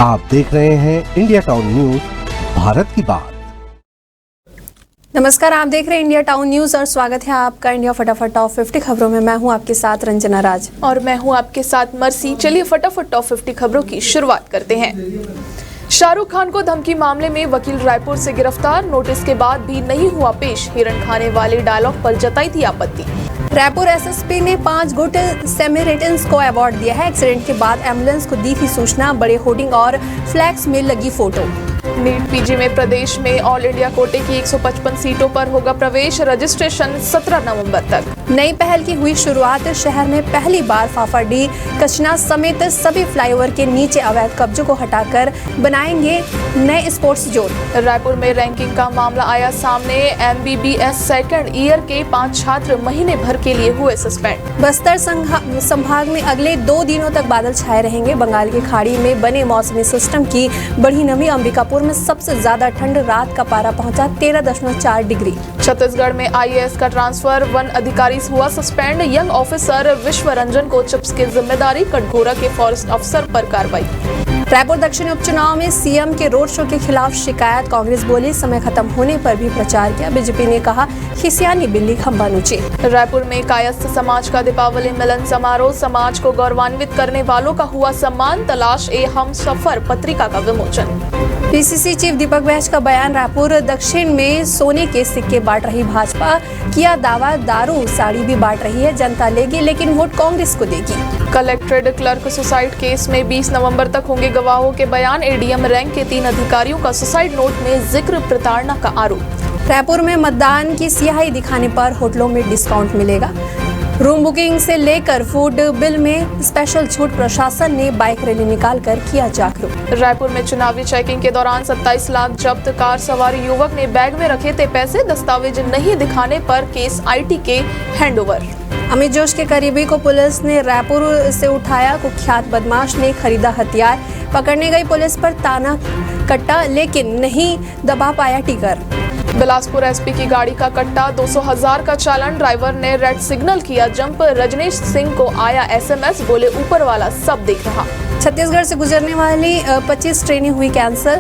आप देख रहे हैं इंडिया टाउन न्यूज, भारत की बात। नमस्कार, आप देख रहे हैं इंडिया टाउन न्यूज और स्वागत है आपका इंडिया फटाफट टॉप 50 खबरों में। मैं हूं आपके साथ रंजना राज और मैं हूं आपके साथ मर्सी। चलिए फटाफट टॉप 50 खबरों की शुरुआत करते हैं। शाहरुख खान को धमकी मामले में वकील रायपुर से गिरफ्तार, नोटिस के बाद भी नहीं हुआ पेश। हिरण खाने वाले डायलॉग पर जताई थी आपत्ति। रायपुर एसएसपी ने 5 गुड सैमरिटन्स को अवार्ड दिया है। एक्सीडेंट के बाद एम्बुलेंस को दी थी सूचना, बड़े होर्डिंग और फ्लैक्स में लगी फोटो। नीट पीजी में प्रदेश में ऑल इंडिया कोटे की 155 सीटों पर होगा प्रवेश, रजिस्ट्रेशन 17 नवंबर तक। नई पहल की हुई शुरुआत, शहर में पहली बार फाफाडी, कचना समेत सभी फ्लाईओवर के नीचे अवैध कब्जों को हटाकर बनाएंगे नए स्पोर्ट्स जोन। रायपुर में रैंकिंग का मामला आया सामने, MBBS सेकंड ईयर के 5 छात्र महीने भर के लिए हुए सस्पेंड। बस्तर संभाग में अगले 2 दिनों तक बादल छाए रहेंगे। बंगाल की खाड़ी में बने मौसमी सिस्टम की बढ़ी नमी, अंबिकापुर में सबसे ज्यादा ठंड, रात का पारा पहुंचा 13.4 डिग्री। छत्तीसगढ़ में IAS का ट्रांसफर, वन अधिकारी हुआ सस्पेंड। यंग ऑफिसर विश्व रंजन को चिप्स की जिम्मेदारी, कटघोरा के फॉरेस्ट अफसर पर कार्रवाई। रायपुर दक्षिण उपचुनाव में सीएम के रोड शो के खिलाफ शिकायत, कांग्रेस बोली समय खत्म होने पर भी प्रचार किया। बीजेपी ने कहा खिसियानी बिल्ली खंबा नोचे। रायपुर में कायस्थ समाज का दीपावली मिलन समारोह, समाज को गौरवान्वित करने वालों का हुआ सम्मान, तलाश ए हम सफर पत्रिका का विमोचन। PCC चीफ दीपक बैज का बयान, रायपुर दक्षिण में सोने के सिक्के बांट रही भाजपा, किया दावा दारू साड़ी भी बांट रही है, जनता लेगी लेकिन वोट कांग्रेस को देगी। कलेक्ट्रेट क्लर्क सुसाइड केस में 20 नवंबर तक होंगे गवाहों के बयान। ADM रैंक के 3 अधिकारियों का सुसाइड नोट में जिक्र, प्रताड़ना का आरोप। रायपुर में मतदान की स्याही दिखाने पर होटलों में डिस्काउंट मिलेगा। रूम बुकिंग से लेकर फूड बिल में स्पेशल छूट, प्रशासन ने बाइक रैली निकालकर किया जागरूक। रायपुर में चुनावी चेकिंग के दौरान 27 लाख जब्त, कार सवार युवक ने बैग में रखे थे पैसे, दस्तावेज नहीं दिखाने पर केस IT के हैंडओवर। अमित जोश के करीबी को पुलिस ने रायपुर से उठाया, कुख्यात बदमाश ने खरीदा हथियार, पकड़ने गई पुलिस पर ताना कट्टा लेकिन नहीं दबा पाया टिकर। बिलासपुर SP की गाड़ी का कट्टा, 200,000 का चालान, ड्राइवर ने रेड सिग्नल किया जंप, रजनीश सिंह को आया SMS, बोले ऊपर वाला सब देख रहा। छत्तीसगढ़ से गुजरने वाली 25 ट्रेनें हुई कैंसिल,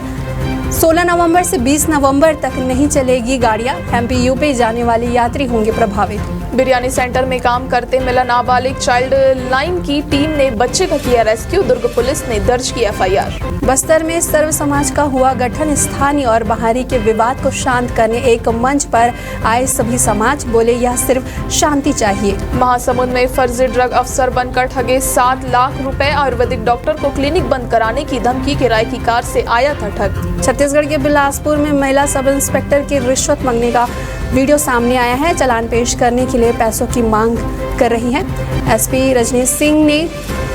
16 नवंबर से 20 नवंबर तक नहीं चलेगी गाड़ियां। MP UP जाने वाले यात्री होंगे प्रभावित। बिरयानी सेंटर में काम करते मिला नाबालिग, चाइल्ड लाइन की टीम ने बच्चे का किया रेस्क्यू, दुर्ग पुलिस ने दर्ज की FIR। बस्तर में सर्व समाज का हुआ गठन, स्थानीय और बाहरी के विवाद को शांत करने एक मंच पर आए सभी समाज, बोले यह सिर्फ शांति चाहिए। महासमुंद में फर्जी ड्रग अफसर बनकर ठगे 7 लाख रुपए, आयुर्वेदिक डॉक्टर को क्लिनिक बंद कराने की धमकी, किराए की कार से आया था ठग। छत्तीसगढ़ के बिलासपुर में महिला सब इंस्पेक्टर की रिश्वत मांगने का वीडियो सामने आया है। चालान पेश करने के लिए पैसों की मांग कर रही है। SP रजनीश सिंह ने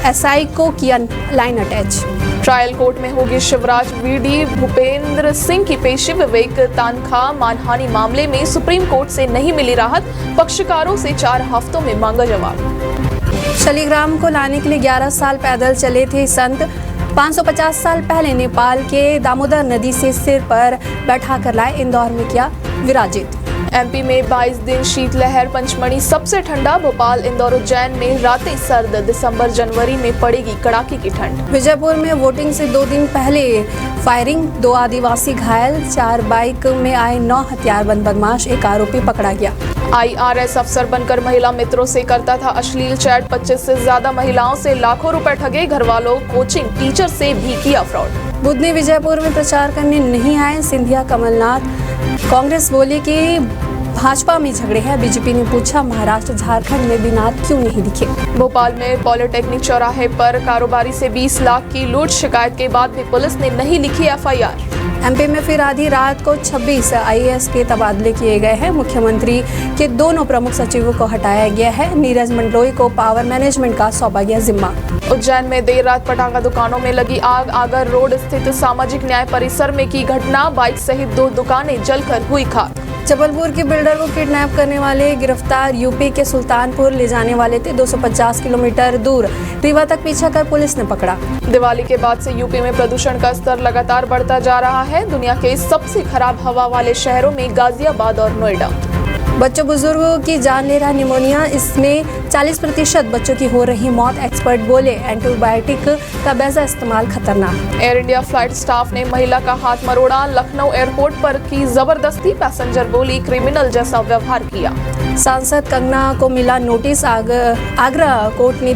SI को किया लाइन अटैच। ट्रायल कोर्ट में होगी शिवराज VD भूपेंद्र सिंह की पेशी, विवेक तनख्वाह मानहानि मामले में सुप्रीम कोर्ट से नहीं मिली राहत, पक्षकारों से 4 हफ्तों में मांगा जवाब। शालिग्राम को लाने के लिए 11 साल पैदल चले थे संत, 550 साल पहले नेपाल के दामोदर नदी से सिर पर बैठा कर लाए, इंदौर में किया विराजित। MP में 22 दिन शीतलहर, पंचमढ़ी सबसे ठंडा, भोपाल इंदौर उज्जैन में रातें सर्द, दिसंबर जनवरी में पड़ेगी कड़ाके की ठंड। विजयपुर में वोटिंग से 2 दिन पहले फायरिंग, 2 आदिवासी घायल, 4 बाइक में आए 9 हथियारबंद बदमाश, एक आरोपी पकड़ा गया। IRS अफसर बनकर महिला मित्रों से करता था अश्लील चैट, 25 से ज्यादा महिलाओं से लाखों रुपए ठगे, घर वालों, कोचिंग टीचर से भी किया फ्रॉड। बुधनी विजयपुर में प्रचार करने नहीं आए सिंधिया कमलनाथ, कांग्रेस बोली कि भाजपा में झगड़े हैं। BJP ने पूछा महाराष्ट्र झारखंड में भी नाथ क्यों नहीं दिखे। भोपाल में पॉलिटेक्निक चौराहे पर कारोबारी से 20 लाख की लूट, शिकायत के बाद भी पुलिस ने नहीं लिखी FIR। MP में फिर आधी रात को 26 IAS के तबादले किए गए हैं। मुख्यमंत्री के दोनों प्रमुख सचिवों को हटाया गया है। नीरज मंडलोई को पावर मैनेजमेंट का सौंपा गया जिम्मा। उज्जैन में देर रात पटाखा दुकानों में लगी आग, आगर रोड स्थित सामाजिक न्याय परिसर में की घटना, बाइक सहित 2 दुकानें जलकर हुई खाक। जबलपुर के बिल्डर को किडनैप करने वाले गिरफ्तार, UP के सुल्तानपुर ले जाने वाले थे, 250 किलोमीटर दूर रीवा तक पीछा कर पुलिस ने पकड़ा। दिवाली के बाद से UP में प्रदूषण का स्तर लगातार बढ़ता जा रहा है। दुनिया के सबसे खराब हवा वाले शहरों में गाजियाबाद और नोएडा। बच्चों बुजुर्गों की जान ले रहा निमोनिया, इसमें 40% बच्चों की हो रही मौत। एक्सपर्ट बोले एंटीबायोटिक का बेजा इस्तेमाल खतरनाक। एयर इंडिया फ्लाइट स्टाफ ने महिला का हाथ मरोड़ा। लखनऊ एयरपोर्ट पर की जबरदस्ती, पैसेंजर बोली क्रिमिनल जैसा व्यवहार किया। सांसद कंगना को मिला नोटिस, आगरा कोर्ट ने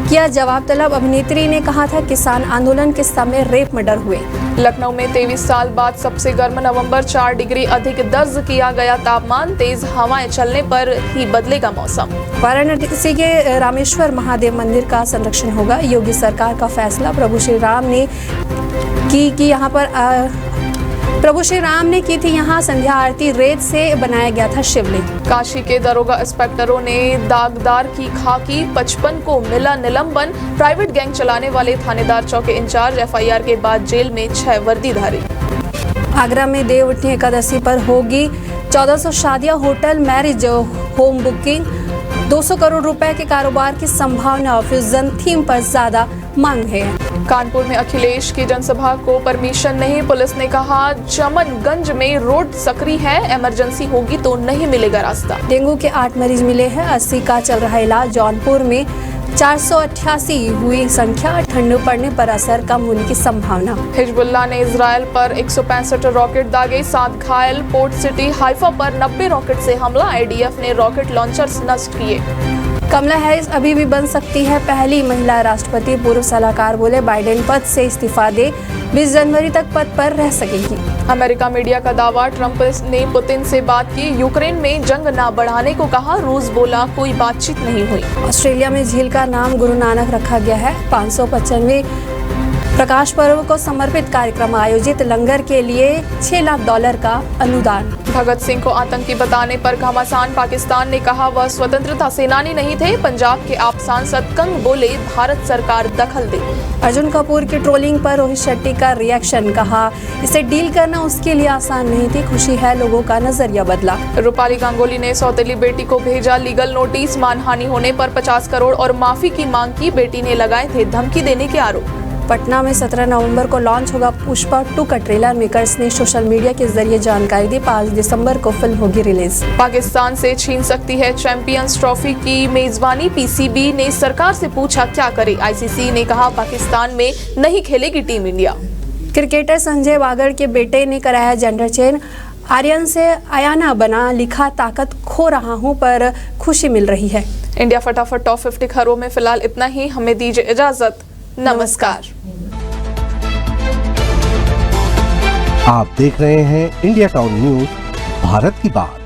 किया जवाब तलब। अभिनेत्री ने कहा था किसान आंदोलन के समय रेप मर्डर हुए। लखनऊ में 23 साल बाद सबसे गर्म नवंबर, 4 डिग्री अधिक दर्ज किया गया तापमान। तेज हवाएं चलने पर ही बदलेगा मौसम। वाराणसी के रामेश्वर महादेव मंदिर का संरक्षण होगा, योगी सरकार का फैसला। प्रभु श्री राम ने की थी यहाँ संध्या आरती, रेत से बनाया गया था शिवलिंग। काशी के दरोगा इंस्पेक्टरों ने दागदार की खाकी, 55 को मिला निलंबन। प्राइवेट गैंग चलाने वाले थानेदार चौकी इंचार्ज, एफआईआर के बाद जेल में 6 वर्दीधारी। आगरा में देवउठनी एकादशी पर होगी 1400 शादियां, hotel marriage home booking, 200 crore रुपए के कारोबार की संभावना। फ्यूजन थीम पर ज्यादा मांग है। कानपुर में अखिलेश की जनसभा को परमिशन नहीं, पुलिस ने कहा चमनगंज में रोड सक्रिय है, इमरजेंसी होगी तो नहीं मिलेगा रास्ता। डेंगू के 8 मरीज मिले हैं, 80 का चल रहा इलाज। जौनपुर में 488 हुई संख्या, ठंड पड़ने पर असर कम होने की संभावना। हिजबुल्लाह ने इजराइल पर 165 रॉकेट दागे, 7 घायल। पोर्ट सिटी हाइफा पर 90 रॉकेट से हमला, आईडीएफ ने रॉकेट लॉन्चर्स नष्ट किए। कमला हैरिस अभी भी बन सकती है पहली महिला राष्ट्रपति, पूर्व सलाहकार बोले बाइडेन पद से इस्तीफा दे, 20 जनवरी तक पद पर रह सकेगी। अमेरिका मीडिया का दावा, ट्रंप ने पुतिन से बात की, यूक्रेन में जंग न बढ़ाने को कहा, रूस बोला कोई बातचीत नहीं हुई। ऑस्ट्रेलिया में झील का नाम गुरु नानक रखा गया है। 595वें प्रकाश पर्व को समर्पित कार्यक्रम आयोजित, लंगर के लिए $6 लाख का अनुदान। भगत सिंह को आतंकी बताने पर घमासान, पाकिस्तान ने कहा वह स्वतंत्रता सेनानी नहीं थे। पंजाब के आप सांसद कंग बोले भारत सरकार दखल दे। अर्जुन कपूर की ट्रोलिंग पर रोहित शेट्टी का रिएक्शन, कहा इसे डील करना उसके लिए आसान नहीं थी, खुशी है लोगों का नजरिया बदला। रूपाली गांगुली ने सौतेली बेटी को भेजा लीगल नोटिस, मानहानि होने पर 50 करोड़ और माफी की मांग की, बेटी ने लगाए थे धमकी देने के आरोप। पटना में 17 नवंबर को लॉन्च होगा पुष्पा 2 का ट्रेलर, मेकर्स ने सोशल मीडिया के जरिए जानकारी दी, 5 दिसंबर को फिल्म होगी रिलीज। पाकिस्तान से छीन सकती है चैंपियंस ट्रॉफी की मेजबानी, पीसीबी ने सरकार से पूछा क्या करे, आईसीसी ने कहा पाकिस्तान में नहीं खेलेगी टीम इंडिया। क्रिकेटर संजय बागर के बेटे ने कराया जेंडर चेंज, आर्यन से अयाना बना, लिखा ताकत खो रहा हूं पर खुशी मिल रही है। इंडिया फटाफट टॉप 50 खबरों में फिलहाल इतना ही, हमें दीजिए इजाजत, नमस्कार। आप देख रहे हैं इंडिया टाउन न्यूज, भारत की बात।